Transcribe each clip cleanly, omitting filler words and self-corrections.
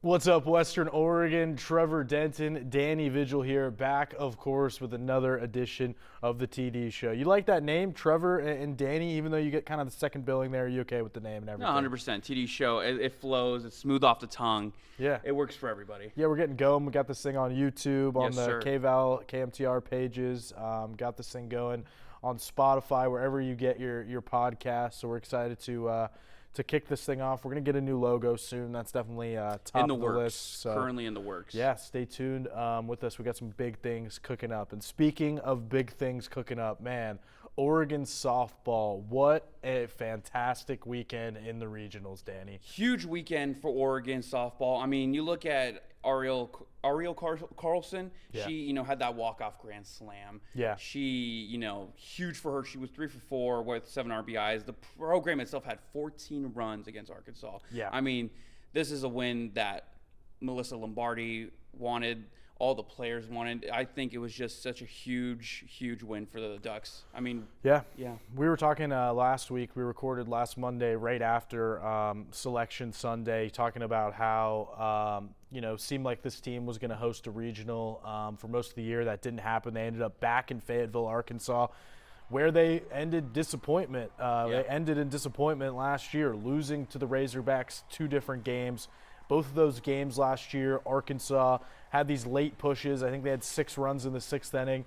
What's up, Western Oregon? Trevor Denton, Danny Vigil here, back, of course, with another edition of the TD Show. You like that name, Trevor and Danny, even though you get kind of the second billing there? Are you okay with the name and everything? No, 100%. TD Show, it flows. It's smooth off the tongue. Yeah. It works for everybody. Yeah, we're getting going. We got this thing on YouTube, on Yes, the sir. KVAL, KMTR pages. Got this thing going on Spotify, wherever you get your podcasts. So we're excited to kick this thing off. We're going to get a new logo soon. That's definitely top In the of the works. list. So, Currently in the works. yeah, stay tuned with us. We got some big things cooking up. And speaking of big things cooking up, man, Oregon softball. What a fantastic weekend in the regionals, Danny. Huge weekend for Oregon softball. I mean, you look at Ariel Carlson. Yeah. She, had that walk-off grand slam. Yeah. She, huge for her. She was 3 for 4 with 7 RBIs. The program itself had 14 runs against Arkansas. Yeah. I mean, this is a win that Melissa Lombardi wanted. All the players wanted. I think it was just such a huge, huge win for the Ducks. I mean, Yeah. yeah. We were talking last week. We recorded last Monday right after Selection Sunday, talking about how, seemed like this team was going to host a regional for most of the year. That didn't happen. They ended up back in Fayetteville, Arkansas, where they ended disappointment. They ended in disappointment last year, losing to the Razorbacks 2 different games. Both of those games last year, Arkansas had these late pushes. I think they had 6 runs in the 6th inning.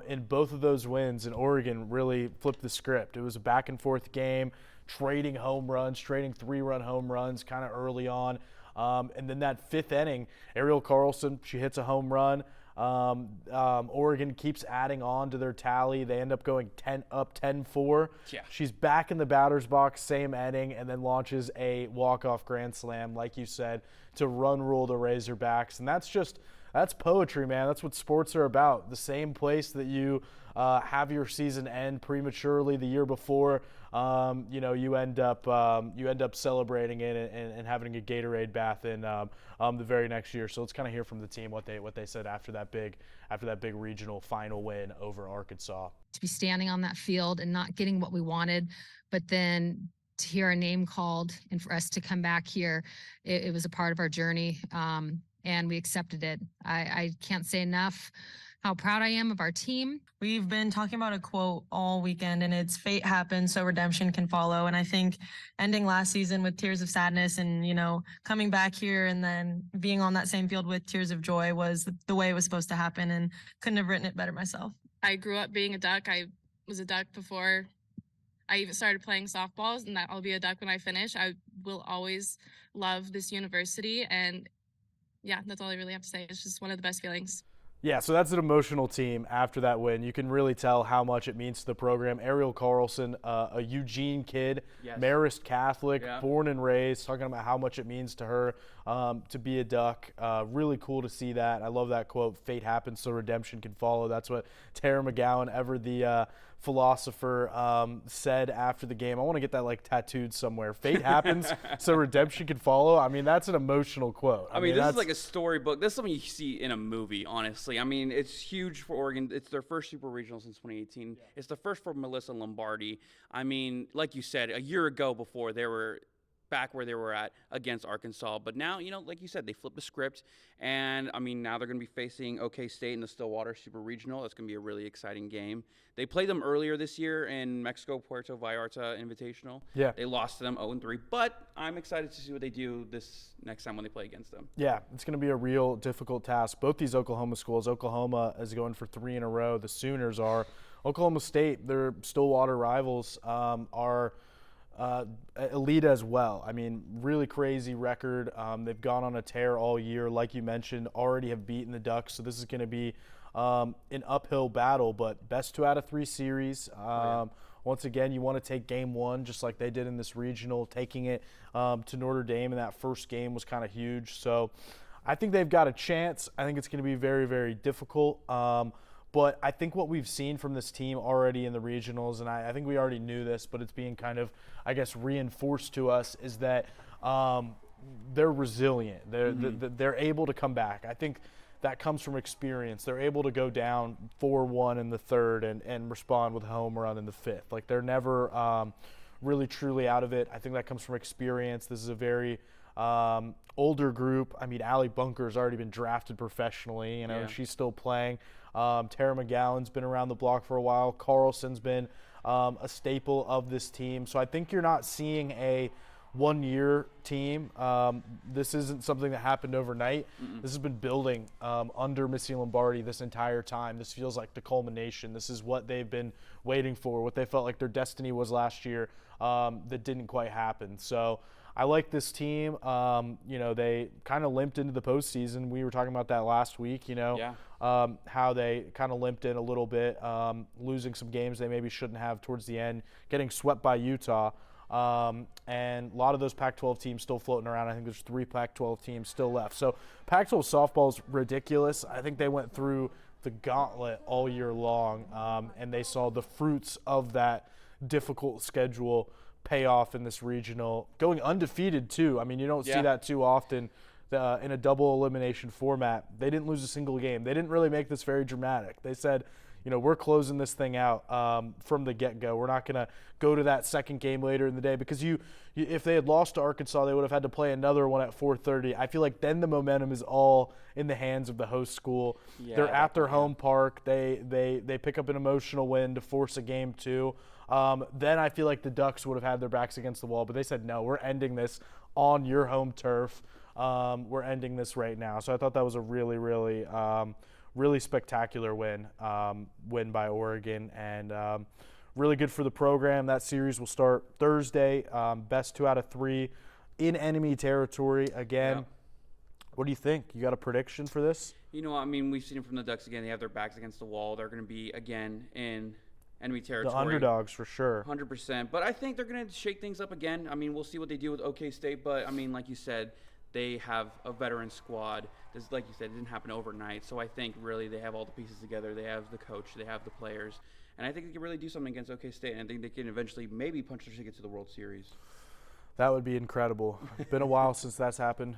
In both of those wins, and Oregon really flipped the script. It was a back-and-forth game, trading home runs, trading 3-run home runs kind of early on. And then that 5th inning, Ariel Carlson, she hits a home run. Oregon keeps adding on to their tally. They end up going 10-4. Yeah. She's back in the batter's box, same inning, and then launches a walk-off grand slam, like you said, to run rule the Razorbacks. And that's poetry, man. That's what sports are about. The same place that you have your season end prematurely the year before, you end up celebrating it and having a Gatorade bath in the very next year. So let's kind of hear from the team what they said after that big regional final win over Arkansas. To be standing on that field and not getting what we wanted, but then to hear our name called and for us to come back here, it was a part of our journey. And we accepted it. I can't say enough how proud I am of our team. We've been talking about a quote all weekend, and it's fate happens so redemption can follow. And I think ending last season with tears of sadness and, coming back here and then being on that same field with tears of joy was the way it was supposed to happen, and couldn't have written it better myself. I grew up being a Duck. I was a Duck before I even started playing softballs, and that I'll be a Duck when I finish. I will always love this university, and yeah, that's all I really have to say. It's just one of the best feelings. Yeah, so that's an emotional team after that win. You can really tell how much it means to the program. Ariel Carlson, a Eugene kid, Yes. Marist Catholic, Yeah. born and raised, talking about how much it means to her to be a Duck. Really cool to see that. I love that quote, fate happens so redemption can follow. That's what Tara McGowan, ever the philosopher, said after the game. I want to get that tattooed somewhere. Fate happens so redemption can follow. I mean, that's an emotional quote. I mean, this is like a storybook. This is something you see in a movie, honestly. I mean, it's huge for Oregon. It's their first Super Regional since 2018. Yeah. It's the first for Melissa Lombardi. I mean, like you said, a year ago before, they were back where they were at against Arkansas. But now, like you said, they flipped the script. And, I mean, now they're going to be facing OK State in the Stillwater Super Regional. That's going to be a really exciting game. They played them earlier this year in Mexico, Puerto Vallarta Invitational. Yeah. They lost to them 0-3. But I'm excited to see what they do this next time when they play against them. Yeah, it's going to be a real difficult task. Both these Oklahoma schools, Oklahoma is going for 3 in a row. The Sooners are. Oklahoma State, their Stillwater rivals, are elite as well. I mean, really crazy record. They've gone on a tear all year, like you mentioned, already have beaten the Ducks. So this is going to be an uphill battle, but best 2 out of 3 series. Once again, you want to take game 1 just like they did in this regional. Taking it to Notre Dame in that first game was kind of huge. So I think they've got a chance. I think it's going to be very, very difficult. But I think what we've seen from this team already in the regionals, and I think we already knew this, but it's being kind of, I guess, reinforced to us, is that they're resilient. They're able to come back. I think that comes from experience. They're able to go down 4-1 in the 3rd and respond with a home run in the 5th. Like, they're never really truly out of it. I think that comes from experience. This is a very Older group, I mean, Allie Bunker's already been drafted professionally, you know, Yeah. she's still playing. Tara McGowan's been around the block for a while. Carlson's been a staple of this team. So I think you're not seeing a one-year team. This isn't something that happened overnight. This has been building under Missy Lombardi this entire time. This feels like the culmination. This is what they've been waiting for, what they felt like their destiny was last year that didn't quite happen. So I like this team. You know, they kind of limped into the postseason. We were talking about that last week, you know, how they kind of limped in a little bit, losing some games they maybe shouldn't have towards the end, getting swept by Utah. And a lot of those Pac-12 teams still floating around. I think there's 3 Pac-12 teams still left. So Pac-12 softball is ridiculous. I think they went through the gauntlet all year long, and they saw the fruits of that difficult schedule pay off in this regional, going undefeated too. I mean, you don't see that too often in a double elimination format. They didn't lose a single game. They didn't really make this very dramatic. They said, you know, we're closing this thing out from the get-go. We're not going to go to that second game later in the day, because if they had lost to Arkansas, they would have had to play another one at 4:30. I feel like then the momentum is all in the hands of the host school. They're at their home park. They pick up an emotional win to force a game 2. Then I feel like the Ducks would have had their backs against the wall, but they said, no, we're ending this on your home turf. We're ending this right now. So I thought that was a really, really, really spectacular win by Oregon, and really good for the program. That series will start Thursday. Best 2 out of 3 in enemy territory again. Yeah. What do you think? You got a prediction for this? You know, I mean, we've seen it from the Ducks again. They have their backs against the wall. They're going to be, again, in enemy territory. The underdogs for sure. 100%. But I think they're going to shake things up again. I mean, we'll see what they do with OK State. But, I mean, like you said, they have a veteran squad. This, like you said, it didn't happen overnight. So I think really they have all the pieces together. They have the coach. They have the players. And I think they can really do something against OK State. And I think they can eventually maybe punch their ticket to the World Series. That would be incredible. It's been a while since that's happened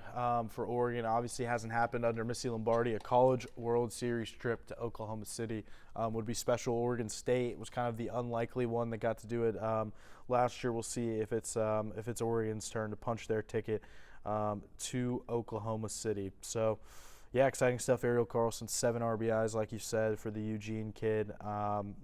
for Oregon. Obviously hasn't happened under Missy Lombardi. A college World Series trip to Oklahoma City would be special. Oregon State was kind of the unlikely one that got to do it last year. We'll see if it's Oregon's turn to punch their ticket to Oklahoma City. So, yeah, exciting stuff. Ariel Carlson, 7 RBIs, like you said, for the Eugene kid.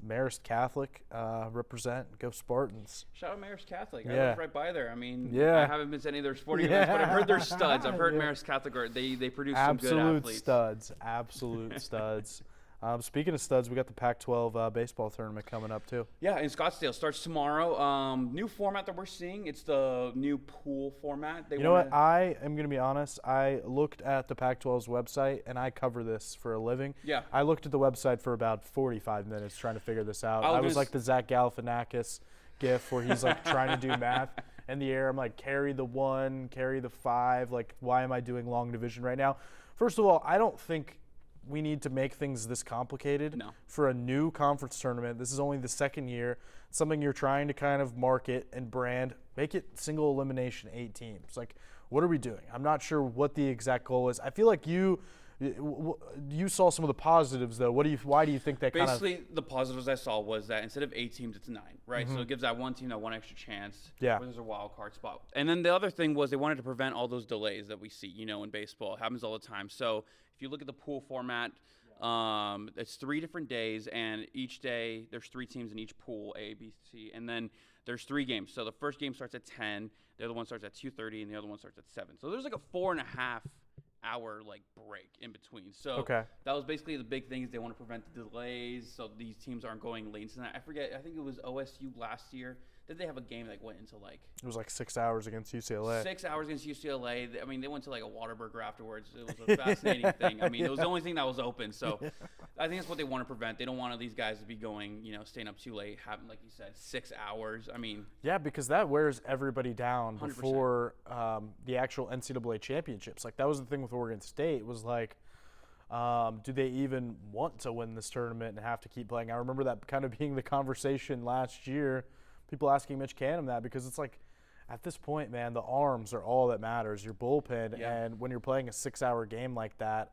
Marist Catholic, represent. Go Spartans. Shout out Marist Catholic. Yeah. I live right by there. I mean, Yeah. I haven't been to any of their sporting events, but I've heard they're studs. I've heard Marist Catholic, they produce some good athletes. Absolute studs. Speaking of studs, we got the Pac-12 baseball tournament coming up too. Yeah, in Scottsdale. Starts tomorrow. New format that we're seeing. It's the new pool format. You know what? I am going to be honest. I looked at the Pac-12's website, and I cover this for a living. Yeah. I looked at the website for about 45 minutes trying to figure this out. I was like the Zach Galifianakis gif where he's like trying to do math in the air. I'm like, carry the 1, carry the 5. Like, why am I doing long division right now? First of all, I don't think we need to make things this complicated for a new conference tournament. This is only the second year. It's something you're trying to kind of market and brand. Make it single elimination, 8 teams. Like, what are we doing? I'm not sure what the exact goal is. I feel like you saw some of the positives, though. Why do you think that Basically, the positives I saw was that instead of 8 teams, it's 9, right? So it gives that one team that one extra chance. Yeah. Where there's a wild card spot. And then the other thing was they wanted to prevent all those delays that we see, you know, in baseball. It happens all the time. So if you look at the pool format, it's 3 different days, and each day there's 3 teams in each pool, A, B, C, and then there's 3 games. So the first game starts at 10, the other one starts at 2:30, and the other one starts at 7. So there's like a 4.5 hour like break in between. So that was basically the big thing is they want to prevent the delays so these teams aren't going late into that. I forget, I think it was OSU last year. Did they have a game that went into like it was like 6 hours against UCLA. 6 hours against UCLA. I mean, they went to like a Whataburger afterwards. It was a fascinating thing. I mean, it was the only thing that was open. So I think that's what they want to prevent. They don't want these guys to be going, you know, staying up too late, having, like you said, 6 hours. I mean, yeah, because that wears everybody down before the actual NCAA championships. Like, that was the thing with Oregon State was like, do they even want to win this tournament and have to keep playing? I remember that kind of being the conversation last year. People asking Mitch Canham that because it's like, at this point, man, the arms are all that matters. Your bullpen, and when you're playing a 6-hour game like that,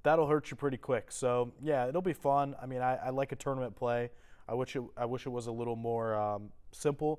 that'll hurt you pretty quick. So yeah, it'll be fun. I mean, I like a tournament play. I wish it was a little more simple.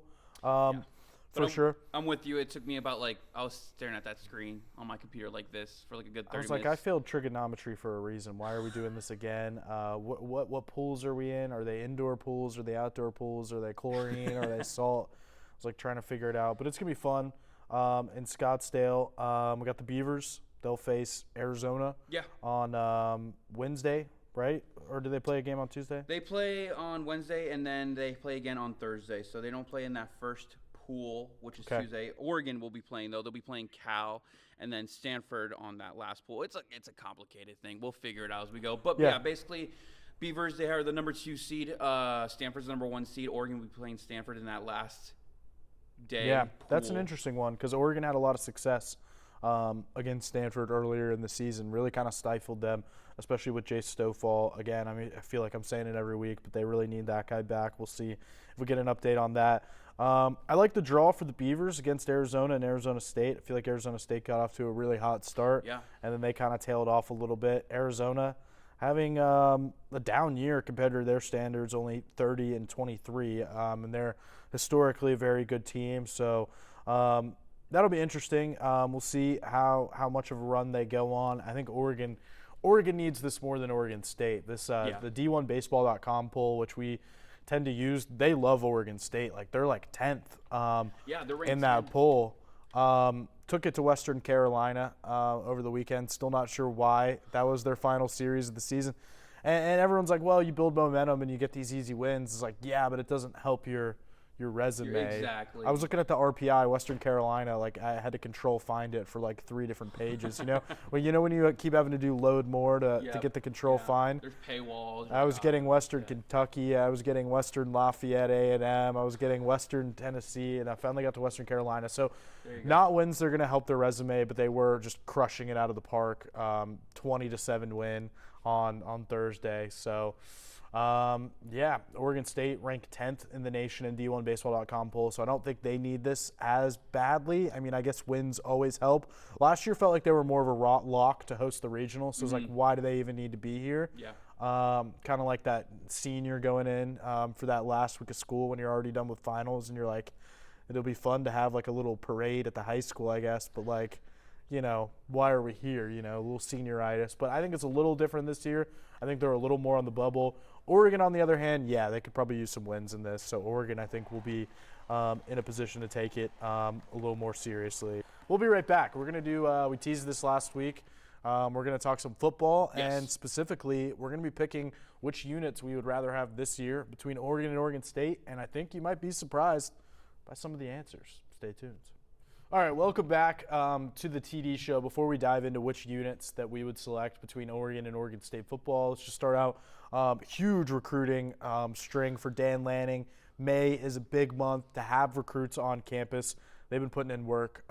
for sure. I'm with you. It took me about I was staring at that screen on my computer like this for a good 30 I was like, minutes. I failed trigonometry for a reason. Why are we doing this again? What pools are we in? Are they indoor pools? Are they outdoor pools? Are they chlorine? Are they salt? I was like trying to figure it out, but it's gonna be fun. In Scottsdale, we got the Beavers. They'll face Arizona. Yeah. On Wednesday, right? Or do they play a game on Tuesday? They play on Wednesday, and then they play again on Thursday. So they don't play in that first pool, which is Tuesday. Oregon will be playing, though. They'll be playing Cal, and then Stanford on that last pool. It's a complicated thing. We'll figure it out as we go. But, yeah basically, Beavers, they are the number 2 seed. Stanford's the number 1 seed. Oregon will be playing Stanford in that last day. Yeah, that's an interesting one because Oregon had a lot of success against Stanford earlier in the season, really kind of stifled them, especially with Jay Stofall. Again, I mean, I feel like I'm saying it every week, but they really need that guy back. We'll see if we get an update on that. I like the draw for the Beavers against Arizona and Arizona State. I feel like Arizona State got off to a really hot start, and then they kind of tailed off a little bit. Arizona having a down year compared to their standards, only 30-23, and they're historically a very good team. So that'll be interesting. We'll see how much of a run they go on. I think Oregon needs this more than Oregon State. This the D1Baseball.com poll, which we tend to use, they love Oregon State. Like they're like 10th they're in that 10th. poll. Took it to Western Carolina over the weekend. Still not sure why. That was their final series of the season. And everyone's like, well, you build momentum and you get these easy wins. It's like, yeah, but it doesn't help your resume. Exactly. I was looking at the RPI, Western Carolina, like I had to control find it for like 3 different pages, you know? when you keep having to do load more to get the control find. There's paywalls. I was getting Western Kentucky, I was getting Western Lafayette A&M, I was getting Western Tennessee, and I finally got to Western Carolina. So not wins they're going to help their resume, but they were just crushing it out of the park. 20-7 win on Thursday. So Oregon State ranked 10th in the nation in D1Baseball.com poll, so I don't think they need this as badly. I mean, I guess wins always help. Last year felt like they were more of a lock to host the regional, so it's like, why do they even need to be here? Yeah. Kind of like that senior going in for that last week of school when you're already done with finals, and you're like, it'll be fun to have like a little parade at the high school, I guess, but like, why are we here? A little senioritis. But I think it's a little different this year. I think they're a little more on the bubble. Oregon, on the other hand, they could probably use some wins in this. So Oregon, I think, will be in a position to take it a little more seriously. We'll be right back. We're going to do we teased this last week. We're going to talk some football, and specifically, we're going to be picking which units we would rather have this year between Oregon and Oregon State. And I think you might be surprised by some of the answers. Stay tuned. All right, welcome back to the TD show. Before we dive into which units that we would select between Oregon and Oregon State football, let's just start out. Huge recruiting string for Dan Lanning. May is a big month to have recruits on campus. They've been putting in work.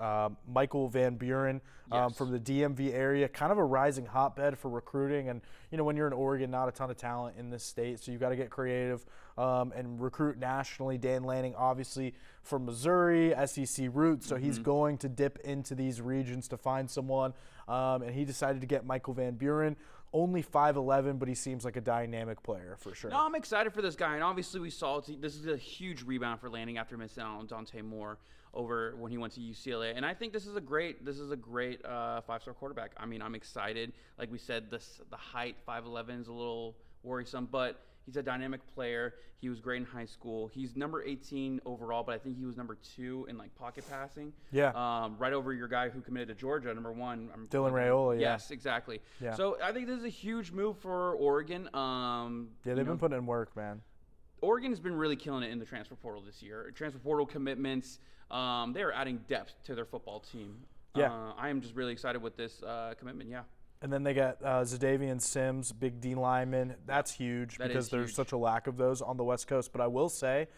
Michael Van Buren from the DMV area, kind of a rising hotbed for recruiting. And, when you're in Oregon, not a ton of talent in this state, so you've got to get creative and recruit nationally. Dan Lanning, obviously, from Missouri, SEC roots, so he's going to dip into these regions to find someone. And he decided to get Michael Van Buren. Only 5'11", but he seems like a dynamic player for sure. No, I'm excited for this guy, and obviously we saw this is a huge rebound for Lanning after missing out on Dante Moore over when he went to UCLA, and I think this is a great 5-star quarterback. I mean, I'm excited. Like we said, the height 5'11" is a little worrisome, but he's a dynamic player. He was great in high school. He's number 18 overall, but I think he was number 2 in pocket passing. Yeah. Right over your guy who committed to Georgia, number 1. Dylan Raiola. Yes, exactly. Yeah. So I think this is a huge move for Oregon. They've been putting in work, man. Oregon has been really killing it in the transfer portal this year. Transfer portal commitments. They are adding depth to their football team. Yeah. I am just really excited with this commitment. Yeah. And then they got Zadavian Sims, big D lineman. That's huge because there's such a lack of those on the West Coast. But I will say,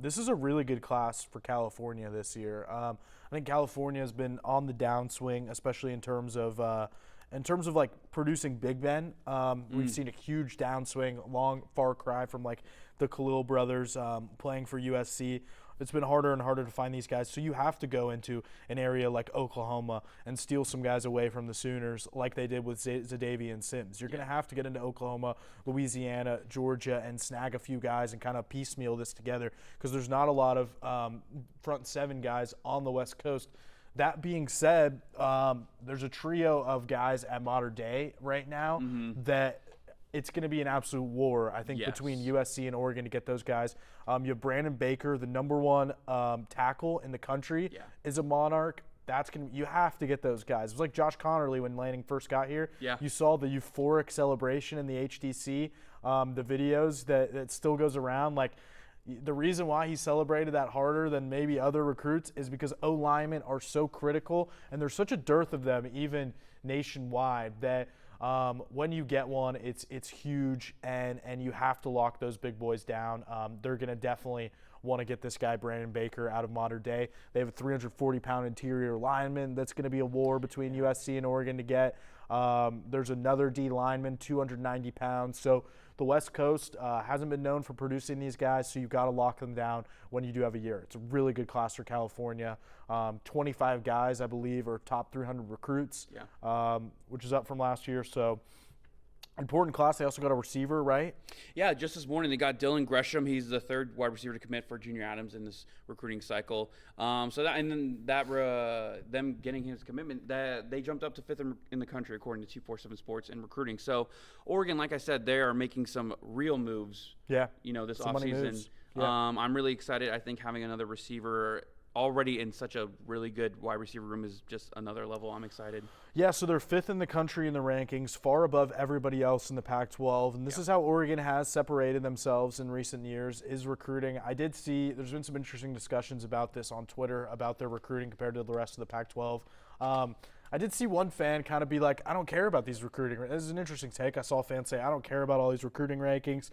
this is a really good class for California this year. I think California has been on the downswing, especially in terms of like producing big men. We've seen a huge downswing, long far cry from like the Khalil brothers playing for USC. it's been harder and harder to find these guys. So you have to go into an area like Oklahoma and steal some guys away from the Sooners like they did with Zadavian Sims. You're going to have to get into Oklahoma, Louisiana, Georgia, and snag a few guys and kind of piecemeal this together because there's not a lot of front seven guys on the West Coast. That being said, there's a trio of guys at Mater Dei right now that it's going to be an absolute war, I think, between USC and Oregon to get those guys. You have Brandon Baker, the number one tackle in the country, is a Monarch. You have to get those guys. It was like Josh Connerly when Lanning first got here. You saw the euphoric celebration in the HDC, the videos that still goes around. Like, the reason why he celebrated that harder than maybe other recruits is because O-linemen are so critical, and there's such a dearth of them even nationwide that when you get one, it's huge, and you have to lock those big boys down. They're going to definitely want to get this guy, Brandon Baker, out of Mater Dei. They have a 340-pound interior lineman that's going to be a war between USC and Oregon to get. There's another D lineman, 290 pounds. So the West Coast hasn't been known for producing these guys, so you've got to lock them down when you do have a year. It's a really good class for California. 25 guys, I believe, are top 300 recruits, which is up from last year. So important class. They also got a receiver, right? Yeah, just this morning they got Dylan Gresham. He's the third wide receiver to commit for Junior Adams in this recruiting cycle. Them getting his commitment, that they jumped up to fifth in the country according to 247 Sports in recruiting. So Oregon, like I said, they are making some real moves. Yeah, this offseason. Yeah. I'm really excited. I think having another receiver already in such a really good wide receiver room is just another level. I'm excited. Yeah, so they're fifth in the country in the rankings, far above everybody else in the Pac-12. And this is how Oregon has separated themselves in recent years, is recruiting. I did see there's been some interesting discussions about this on Twitter, about their recruiting compared to the rest of the Pac-12. I did see one fan kind of be like, I don't care about these recruiting. This is an interesting take. I saw a fan say, I don't care about all these recruiting rankings.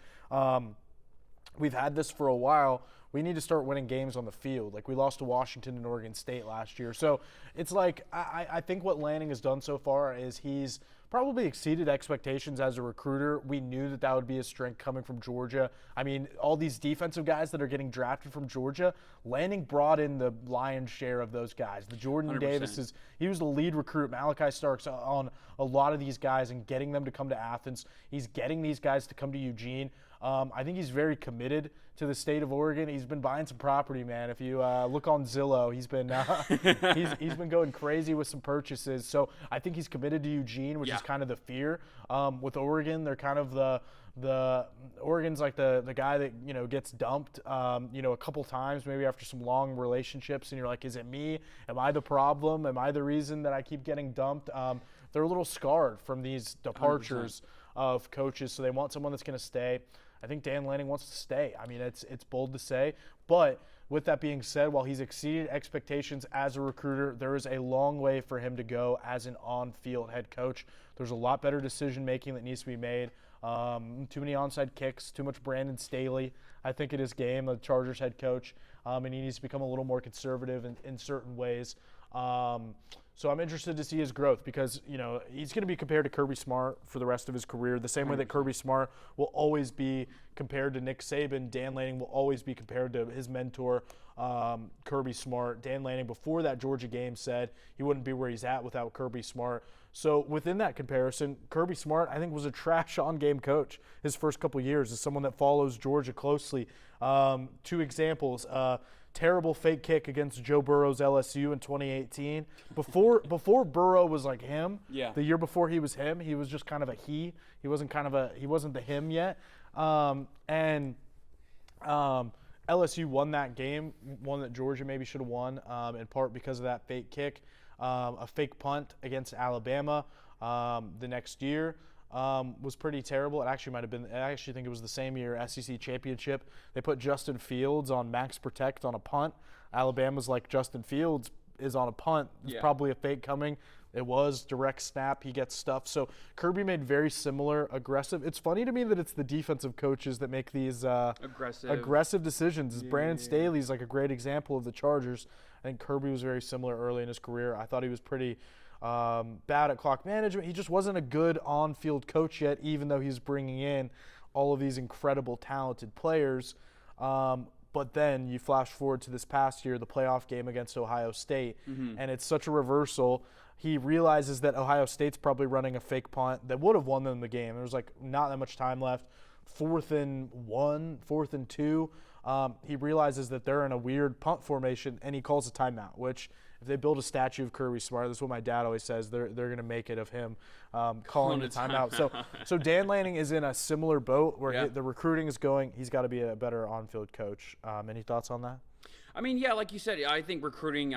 We've had this for a while. We need to start winning games on the field. Like, we lost to Washington and Oregon State last year. So it's like, I think what Lanning has done so far is he's probably exceeded expectations as a recruiter. We knew that would be a strength coming from Georgia. I mean, all these defensive guys that are getting drafted from Georgia, Lanning brought in the lion's share of those guys. The Jordan 100%. Davises, he was the lead recruit. Malachi Starks on a lot of these guys and getting them to come to Athens. He's getting these guys to come to Eugene. I think he's very committed to the state of Oregon. He's been buying some property, man. If you look on Zillow, he's been he's been going crazy with some purchases. So I think he's committed to Eugene, which is kind of the fear. With Oregon, they're kind of the Oregon's like the guy that gets dumped a couple times, maybe after some long relationships, and you're like, is it me? Am I the problem? Am I the reason that I keep getting dumped? They're a little scarred from these departures 100%. Of coaches, so they want someone that's going to stay. I think Dan Lanning wants to stay. I mean, it's bold to say, but with that being said, while he's exceeded expectations as a recruiter, there is a long way for him to go as an on-field head coach. There's a lot better decision-making that needs to be made. Too many onside kicks, too much Brandon Staley, I think, in his game, the Chargers head coach, and he needs to become a little more conservative in certain ways. So I'm interested to see his growth because, he's going to be compared to Kirby Smart for the rest of his career. The same way that Kirby Smart will always be compared to Nick Saban, Dan Lanning will always be compared to his mentor, Kirby Smart. Dan Lanning, before that Georgia game, said he wouldn't be where he's at without Kirby Smart. So within that comparison, Kirby Smart, I think, was a trash on-game coach his first couple years as someone that follows Georgia closely. Two examples. Terrible fake kick against Joe Burrow's LSU in 2018. Before Burrow was like him, the year before he was him, he was just kind of a he. He wasn't the him yet. LSU won that game, one that Georgia maybe should have won, in part because of that fake kick. A fake punt against Alabama the next year. Was pretty terrible. It actually might have been, I actually think it was the same year, SEC championship. They put Justin Fields on max protect on a punt. Alabama's like, Justin Fields is on a punt. It's probably a fake coming. It was direct snap. He gets stuffed. So Kirby made very similar aggressive. It's funny to me that it's the defensive coaches that make these aggressive decisions. Brandon Staley's like a great example of the Chargers. I think Kirby was very similar early in his career. I thought he was pretty bad at clock management. He just wasn't a good on-field coach yet, even though he's bringing in all of these incredible, talented players. But then you flash forward to this past year, the playoff game against Ohio State, and it's such a reversal. He realizes that Ohio State's probably running a fake punt that would have won them the game. There was like not that much time left. 4th and 1, 4th and 2. He realizes that they're in a weird punt formation, and he calls a timeout, which if they build a statue of Kirby Smart, that's what my dad always says, they're going to make it of him calling a timeout. So Dan Lanning is in a similar boat where the recruiting is going. He's got to be a better on-field coach. Any thoughts on that? I mean, yeah, like you said, I think recruiting,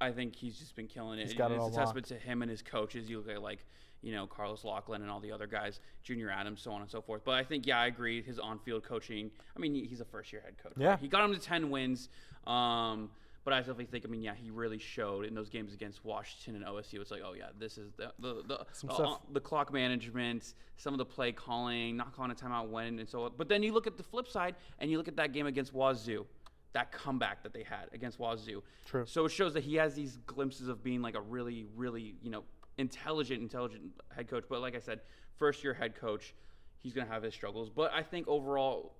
I think he's just been killing it. He's got it all it's a testament to him and his coaches. You look at Carlos Loughlin and all the other guys, Junior Adams, so on and so forth. But I think, I agree, his on-field coaching, he's a first-year head coach. Yeah. Right? He got him to 10 wins. But I definitely think, he really showed in those games against Washington and OSU. It's like, oh, yeah, this is the clock management, some of the play calling, not calling a timeout when, and so on. But then you look at the flip side, and you look at that game against Wazoo, that comeback that they had against Wazoo. True. So it shows that he has these glimpses of being like a really, really, intelligent head coach. But like I said, first-year head coach, he's going to have his struggles. But I think overall,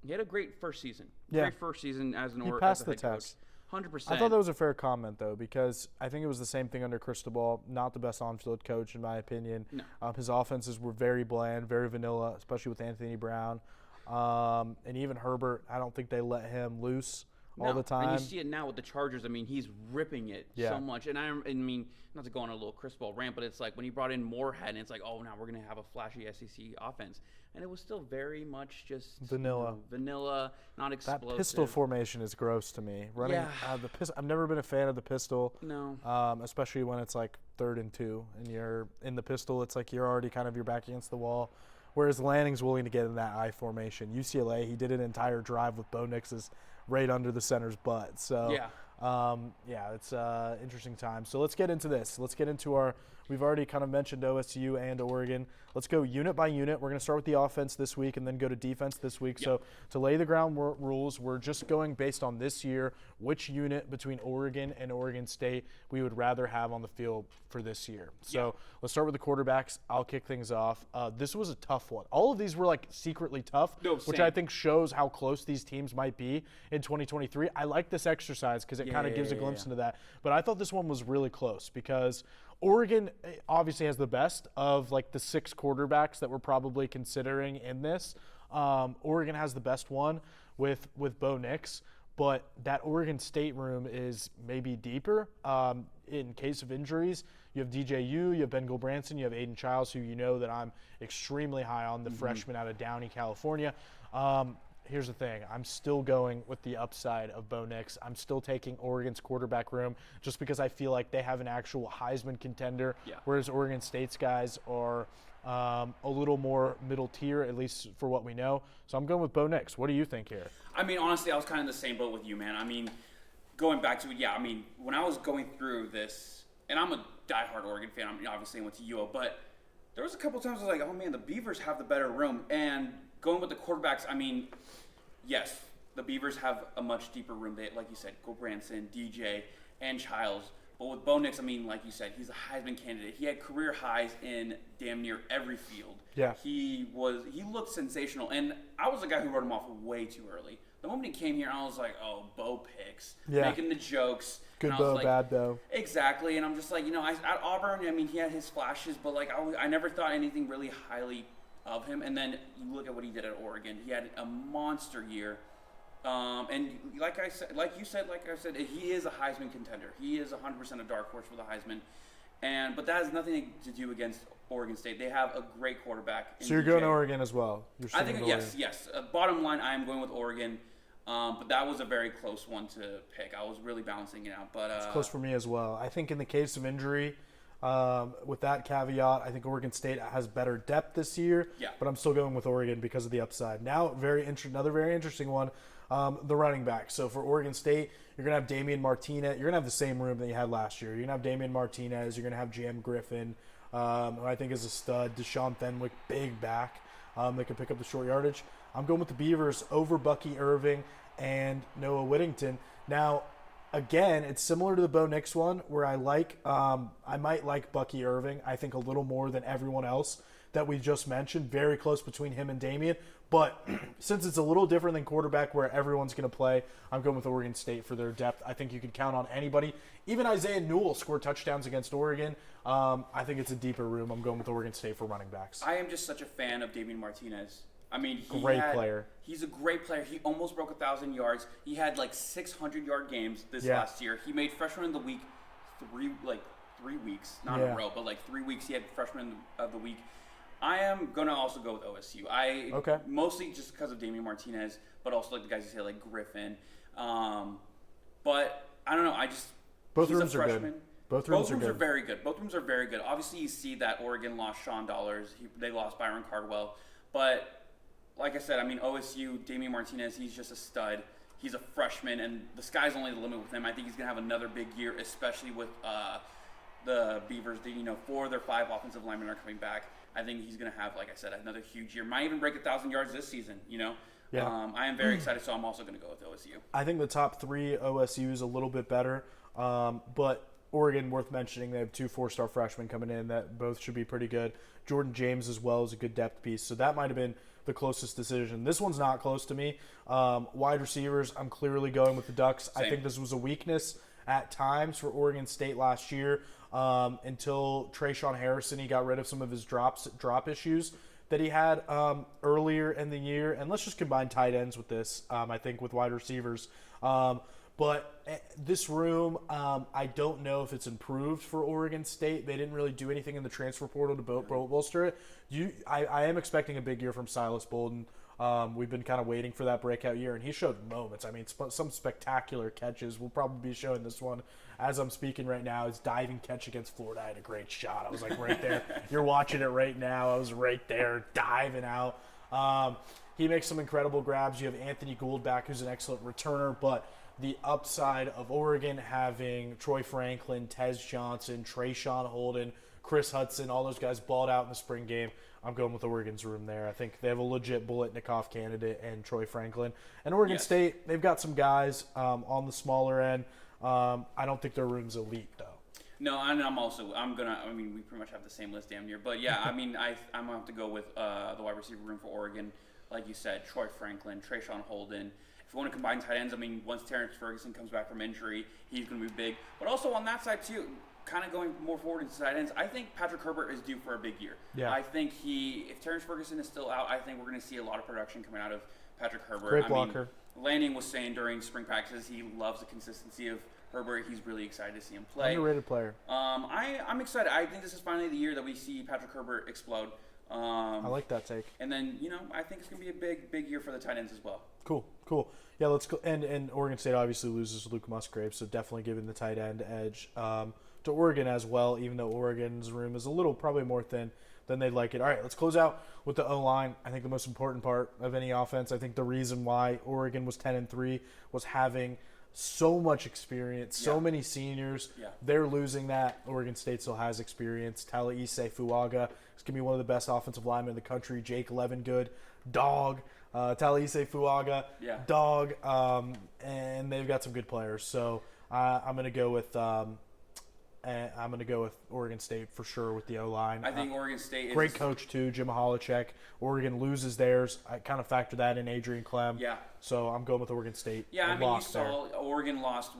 he had a great first season. Great first season as an he as passed a the head test. Coach. 100%. I thought that was a fair comment, though, because I think it was the same thing under Cristobal. Not the best on-field coach, in my opinion. No. His offenses were very bland, very vanilla, especially with Anthony Brown. And even Herbert, I don't think they let him loose all the time. And you see it now with the Chargers. He's ripping it so much. And not to go on a little Cristobal rant, but it's like when he brought in Moorhead, and it's like, oh, now we're going to have a flashy SEC offense. And it was still very much just vanilla, not explosive. That pistol formation is gross to me. Running I've never been a fan of the pistol. No. Especially when it's like 3rd and 2, and you're in the pistol. It's like you're already you're back against the wall. Whereas Lanning's willing to get in that I formation. UCLA, he did an entire drive with Bo Nix's right under the center's butt. So it's an interesting time. So let's get into this. Let's get into we've already kind of mentioned OSU and Oregon. Let's go unit by unit. We're going to start with the offense this week and then go to defense this week. So to lay the ground rules, we're just going based on this year, which unit between Oregon and Oregon State we would rather have on the field for this year. So let's start with the quarterbacks. I'll kick things off. This was a tough one. All of these were secretly tough, which I think shows how close these teams might be in 2023. I like this exercise because it kind of gives a glimpse into that. But I thought this one was really close because Oregon obviously has the best of the 6 quarterbacks that we're probably considering in this. Oregon has the best one with Bo Nix, but that Oregon State room is maybe deeper. In case of injuries, you have DJU, you have Ben Gulbranson, you have Aiden Childs, who that I'm extremely high on, the freshman out of Downey, California. Here's the thing. I'm still going with the upside of Bo Nix. I'm still taking Oregon's quarterback room just because I feel like they have an actual Heisman contender, whereas Oregon State's guys are a little more middle tier, at least for what we know. So I'm going with Bo Nix. What do you think here? Honestly, I was kind of in the same boat with you, man. Going back to it, when I was going through this, and I'm a diehard Oregon fan, obviously I went to UO, but there was a couple times I was like, oh man, the Beavers have the better room. And going with the quarterbacks, yes, the Beavers have a much deeper room. They, like you said, Gulbranson, DJ, and Childs. But with Bo Nix, like you said, he's a Heisman candidate. He had career highs in damn near every field. Yeah. He looked sensational. And I was the guy who wrote him off way too early. The moment he came here, I was like, oh, Bo picks. Making the jokes. Good Bo, bad Bo. Exactly. And I'm just like, at Auburn, he had his flashes, but I never thought anything really highly of him. And then you look at what he did at Oregon. He had a monster year. And like I said, he is a Heisman contender. He is 100% a dark horse for the Heisman. But that has nothing to do against Oregon State. They have a great quarterback. So you're going to Oregon as well? I think yes. Bottom line, I am going with Oregon. But that was a very close one to pick. I was really balancing it out. But it's close for me as well. I think in the case of injury, with that caveat, I think Oregon State has better depth this year. Yeah. But I'm still going with Oregon because of the upside. Now, another very interesting one, the running back. So for Oregon State, you're going to have Damian Martinez. You're going to have the same room that you had last year. You're going to have Damian Martinez. You're going to have Jam Griffin, who I think is a stud. Deshaun Fenwick, big back. They can pick up the short yardage. I'm going with the Beavers over Bucky Irving and Noah Whittington. Now, again, it's similar to the Bo Nix one where I might like Bucky Irving, I think a little more than everyone else that we just mentioned. Very close between him and Damian. But since it's a little different than quarterback where everyone's going to play, I'm going with Oregon State for their depth. I think you could count on anybody. Even Isaiah Newell scored touchdowns against Oregon. I think it's a deeper room. I'm going with Oregon State for running backs. I am just such a fan of Damian Martinez. I mean, Great player. He's a great player. He almost broke 1,000 yards. He had like 600-yard games this last year. He made freshman of the week 3 weeks, not in a row, but like 3 weeks. He had freshman of the week. I am going to also go with OSU. Mostly just because of Damian Martinez, but also like the guys you say, like Griffin. But I don't know. Both rooms are good. Both rooms are very good. Both rooms are very good. Obviously, you see that Oregon lost Sean Dollars. They lost Byron Cardwell. But like I said, I mean, OSU, Damian Martinez, he's just a stud. He's a freshman, and the sky's only the limit with him. I think he's going to have another big year, especially with the Beavers. 4 of their 5 offensive linemen are coming back. I think he's going to have, like I said, another huge year. Might even break 1,000 yards this season, Yeah. I am very excited, so I'm also going to go with OSU. I think the top 3, OSU is a little bit better. But Oregon, worth mentioning, they have 2 4-star freshmen coming in that both should be pretty good. Jordan James as well is a good depth piece. So that might have been the closest decision. This one's not close to me. Wide receivers, I'm clearly going with the Ducks. Same. I think this was a weakness at times for Oregon State last year until Trayshawn Harrison. He got rid of some of his drop issues that he had earlier in the year. And let's just combine tight ends with this, I think, with wide receivers. But this room, I don't know if it's improved for Oregon State. They didn't really do anything in the transfer portal to bolster it. I am expecting a big year from Silas Bolden. We've been kind of waiting for that breakout year, and he showed moments. I mean, some spectacular catches. We'll probably be showing this one as I'm speaking right now. His diving catch against Florida. I had a great shot. I was like right there. You're watching it right now. I was right there diving out. He makes some incredible grabs. You have Anthony Gould back, who's an excellent returner, but the upside of Oregon having Troy Franklin, Tez Johnson, Trayshawn Holden, Chris Hudson, all those guys balled out in the spring game. I'm going with Oregon's room there. I think they have a legit Biletnikoff candidate and Troy Franklin. And Oregon State, they've got some guys on the smaller end. I don't think their room's elite, though. No, and we pretty much have the same list damn near. But yeah, I mean, I'm going to have to go with the wide receiver room for Oregon. Like you said, Troy Franklin, Trayshawn Holden. If you want to combine tight ends, I mean, once Terrence Ferguson comes back from injury, he's going to be big. But also on that side, too, kind of going more forward into tight ends, I think Patrick Herbert is due for a big year. Yeah. I think if Terrence Ferguson is still out, I think we're going to see a lot of production coming out of Patrick Herbert. Great blocker. Lanning was saying during spring practices he loves the consistency of Herbert. He's really excited to see him play. Underrated player. I'm excited. I think this is finally the year that we see Patrick Herbert explode. I like that take. And then, I think it's going to be a big year for the tight ends as well. Cool. Yeah, let's go. And Oregon State obviously loses Luke Musgrave, so definitely giving the tight end edge to Oregon as well, even though Oregon's room is a little probably more thin than they'd like it. All right, let's close out with the O-line. I think the most important part of any offense. I think the reason why Oregon was 10-3 was having so much experience, so many seniors. Yeah. They're losing that. Oregon State still has experience. Talaise Fuaga is going to be one of the best offensive linemen in the country. Jake Levengood, dog. Talaise Fuaga, dog. And they've got some good players. So I'm going to go with Oregon State for sure with the O-line. I think Oregon State is great coach too, Jim Holacek. Oregon loses theirs. I kind of factor that in, Adrian Clem. Yeah. So I'm going with Oregon State. Yeah, I mean, you saw Oregon lost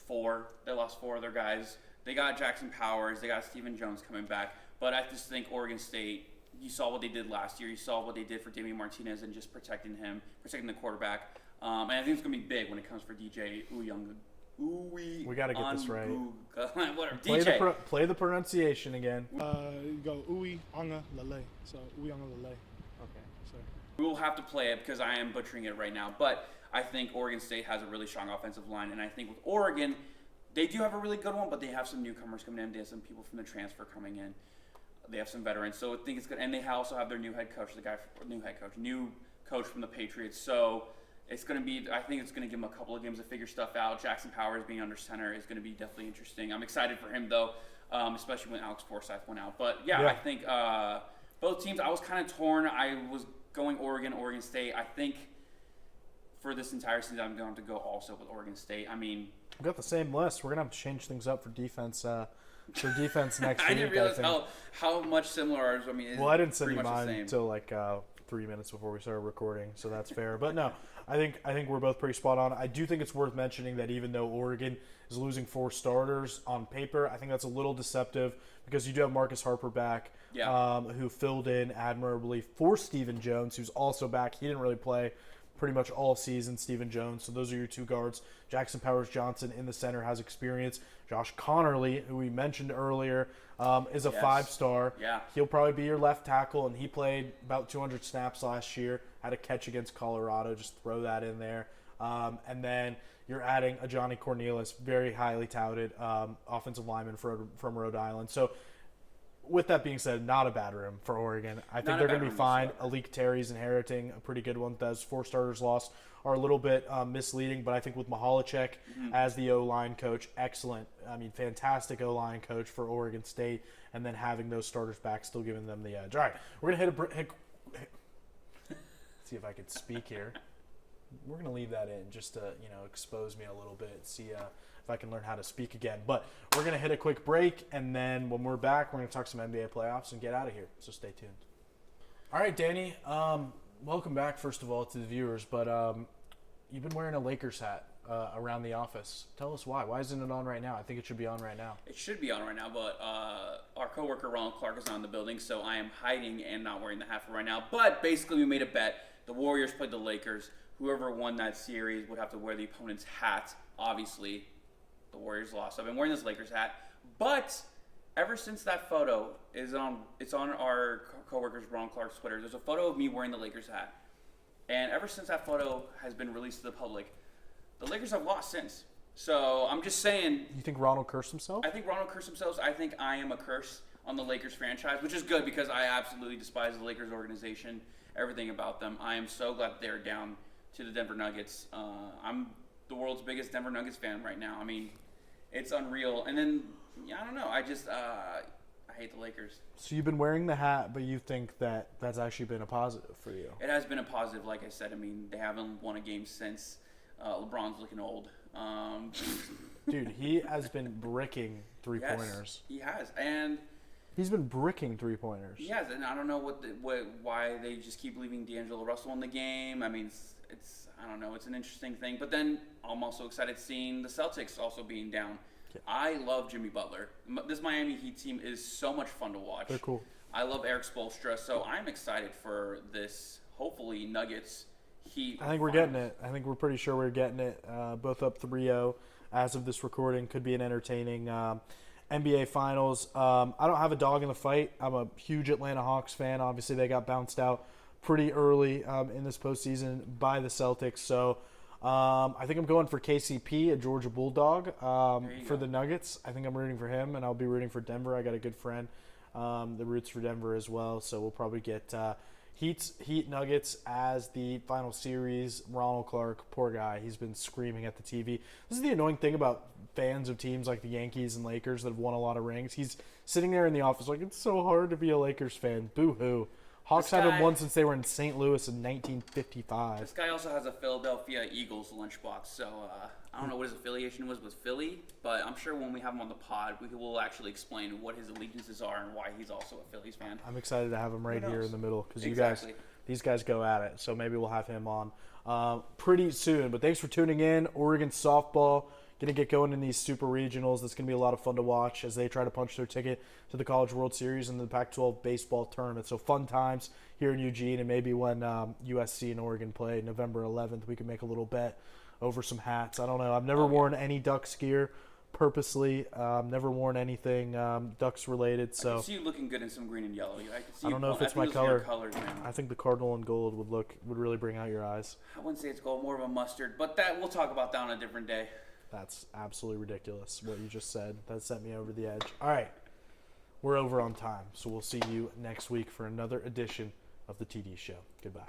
4? They lost 4 of their guys. They got Jackson Powers. They got Stephen Jones coming back. But I just think Oregon State, you saw what they did last year. You saw what they did for Damian Martinez and just protecting the quarterback. And I think it's going to be big when it comes for DJ Uyunglele. We got to get this right. Whatever. Play the pronunciation again. You go Uyunglele. So Uyunglele. Okay. So we will have to play it because I am butchering it right now. But I think Oregon State has a really strong offensive line, and I think with Oregon, they do have a really good one, but they have some newcomers coming in. They have some people from the transfer coming in. They have some veterans, so I think it's good. And they also have their new coach from the Patriots. So it's going to be, I think it's going to give him a couple of games to figure stuff out. Jackson Powers being under center is going to be definitely interesting. I'm excited for him, though, especially when Alex Forsythe went out. But, yeah. I think both teams, I was kind of torn. I was going Oregon State. I think for this entire season, I'm going to go also with Oregon State. I mean, We've got the same list. We're gonna have to change things up for defense. For defense next week. I didn't realize how much similar ours. I mean, well, I didn't send pretty you much the mine same. until like 3 minutes before we started recording, so that's fair. But no, I think we're both pretty spot on. I do think it's worth mentioning that even though Oregon is losing 4 starters on paper, I think that's a little deceptive because you do have Marcus Harper back, who filled in admirably for Stephen Jones, who's also back. He didn't really play pretty much all season, Stephen Jones. So those are your 2 guards. Jackson Powers-Johnson in the center has experience. Josh Connerly, who we mentioned earlier, is a 5-star. Yeah. He'll probably be your left tackle, and he played about 200 snaps last year, had a catch against Colorado. Just throw that in there. And then you're adding a Johnny Cornelius, very highly touted offensive lineman from Rhode Island. So with that being said, not a bad room for Oregon. I think they're going to be fine. Alik Terry's inheriting a pretty good one. Those 4 starters lost are a little bit misleading, but I think with Mihalacek as the O-line coach, excellent. I mean, fantastic O-line coach for Oregon State, and then having those starters back, still giving them the edge. All right, we're going to see if I could speak here. We're going to leave that in just to, expose me a little bit, see if I can learn how to speak again. But we're going to hit a quick break, and then when we're back, we're going to talk some NBA playoffs and get out of here. So stay tuned. All right, Danny, welcome back, first of all, to the viewers. But you've been wearing a Lakers hat around the office. Tell us why. Why isn't it on right now? I think it should be on right now. It should be on right now, but our coworker Ronald Clark is not in the building, so I am hiding and not wearing the hat for right now. But basically, we made a bet. The Warriors played the Lakers. Whoever won that series would have to wear the opponent's hat. Obviously, the Warriors lost. So I've been wearing this Lakers hat, but ever since that photo it's on our coworker's Ron Clark's Twitter. There's a photo of me wearing the Lakers hat, and ever since that photo has been released to the public, the Lakers have lost since. So I'm just saying. You think Ronald cursed himself? I think Ronald cursed himself. I think I am a curse on the Lakers franchise, which is good because I absolutely despise the Lakers organization, everything about them. I am so glad that they're down to the Denver Nuggets. I'm the world's biggest Denver Nuggets fan right now. I mean, it's unreal. And then, I don't know. I just, I hate the Lakers. So you've been wearing the hat, but you think that that's actually been a positive for you? It has been a positive, like I said. I mean, they haven't won a game since. LeBron's looking old. Dude, he has been bricking three-pointers. Yes, he has. And he's been bricking three-pointers. He has, and I don't know why they just keep leaving D'Angelo Russell in the game. I mean, it's I don't know. It's an interesting thing. But then I'm also excited seeing the Celtics also being down. Yeah. I love Jimmy Butler. This Miami Heat team is so much fun to watch. They're cool. I love Eric Spoelstra, so I'm excited for this, hopefully, Nuggets Heat. I think we're getting it. I think we're pretty sure we're getting it. Both up 3-0 as of this recording. Could be an entertaining NBA Finals. I don't have a dog in the fight. I'm a huge Atlanta Hawks fan. Obviously, they got bounced out pretty early in this postseason by the Celtics. So I think I'm going for KCP, a Georgia Bulldog, for the Nuggets. I think I'm rooting for him, and I'll be rooting for Denver. I got a good friend that roots for Denver as well. So we'll probably get Heat Nuggets as the final series. Ronald Clark, poor guy, he's been screaming at the TV. This is the annoying thing about fans of teams like the Yankees and Lakers that have won a lot of rings. He's sitting there in the office like, it's so hard to be a Lakers fan. Boo-hoo. Hawks haven't won since they were in St. Louis in 1955. This guy also has a Philadelphia Eagles lunchbox, so I don't know what his affiliation was with Philly, but I'm sure when we have him on the pod, we will actually explain what his allegiances are and why he's also a Phillies fan. I'm excited to have him right here in the middle because these guys go at it, so maybe we'll have him on pretty soon. But thanks for tuning in. Oregon softball going to get going in these super regionals. That's going to be a lot of fun to watch as they try to punch their ticket to the College World Series and the Pac-12 Baseball tournament. So fun times here in Eugene, and maybe when USC and Oregon play November 11th, we can make a little bet over some hats. I don't know. I've never worn any Ducks gear purposely. Never worn anything Ducks related. So I can see you looking good in some green and yellow. I don't know if it's my color. I think the cardinal and gold would really bring out your eyes. I wouldn't say it's gold, more of a mustard, but we'll talk about that on a different day. That's absolutely ridiculous, what you just said. That sent me over the edge. All right, we're over on time, so we'll see you next week for another edition of the TD Show. Goodbye.